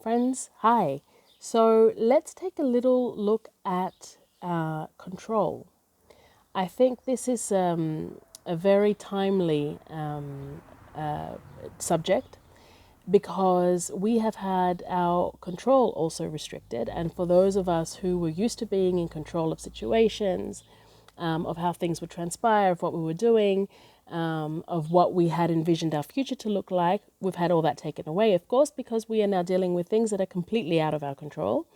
friends. Hi. So let's take a little look at control. I think this is a very timely subject because we have had our control also restricted. And for those of us who were used to being in control of situations, of how things would transpire, of what we were doing, of what we had envisioned our future to look like, we've had all that taken away, of course, because we are now dealing with things that are completely out of our control.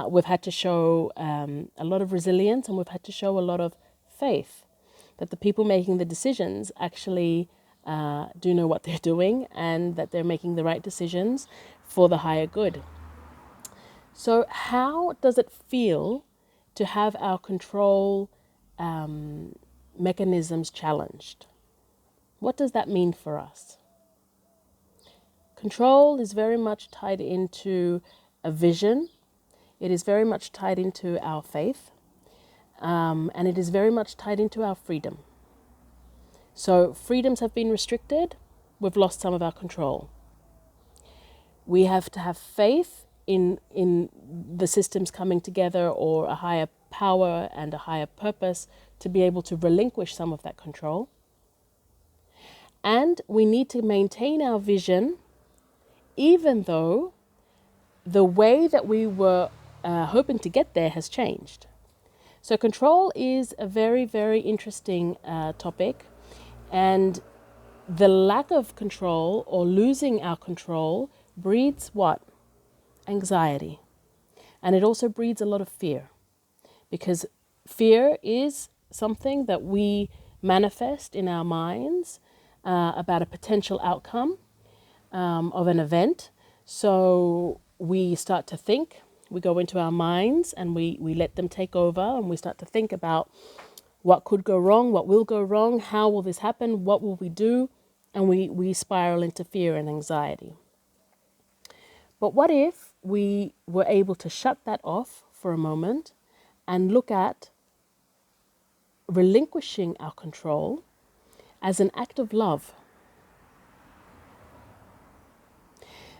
We've had to show a lot of resilience, and we've had to show a lot of faith that the people making the decisions actually do know what they're doing and that they're making the right decisions for the higher good. So how does it feel to have our control mechanisms challenged? What does that mean for us? Control is very much tied into a vision. It is very much tied into our faith. And it is very much tied into our freedom. So freedoms have been restricted. We've lost some of our control. We have to have faith in the systems coming together, or a higher power and a higher purpose to be able to relinquish some of that control. And we need to maintain our vision, even though the way that we were hoping to get there has changed. So control is a very, very interesting topic. And the lack of control or losing our control breeds what? Anxiety. And it also breeds a lot of fear, because fear is something that we manifest in our minds about a potential outcome of an event. So we start to think, we go into our minds and we let them take over, and we start to think about what could go wrong, what will go wrong, how will this happen, what will we do? And we spiral into fear and anxiety. But what if we were able to shut that off for a moment and look at relinquishing our control as an act of love?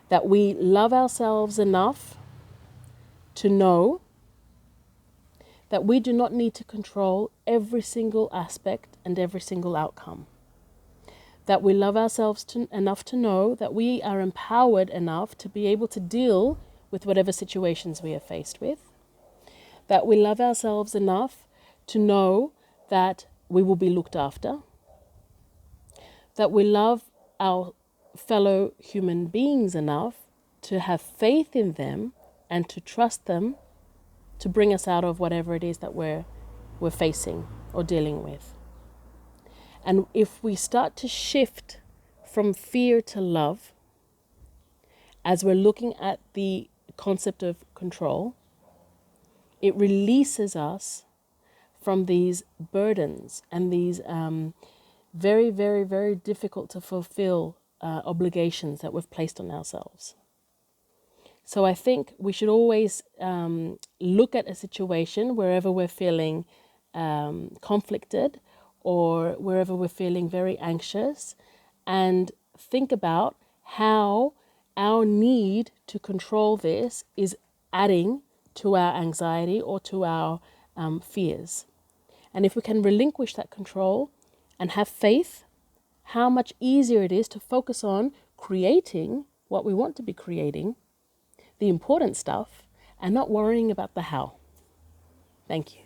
That we love ourselves enough to know that we do not need to control every single aspect and every single outcome. That we love ourselves enough to know that we are empowered enough to be able to deal with whatever situations we are faced with. That we love ourselves enough to know that we will be looked after. That we love our fellow human beings enough to have faith in them and to trust them to bring us out of whatever it is that we're facing or dealing with. And if we start to shift from fear to love, as we're looking at the concept of control, it releases us from these burdens and these very, very, very difficult to fulfill obligations that we've placed on ourselves. So I think we should always look at a situation wherever we're feeling conflicted, or wherever we're feeling very anxious, and think about how our need to control this is adding to our anxiety or to our fears. And if we can relinquish that control and have faith, how much easier it is to focus on creating what we want to be creating, the important stuff, and not worrying about the how. Thank you.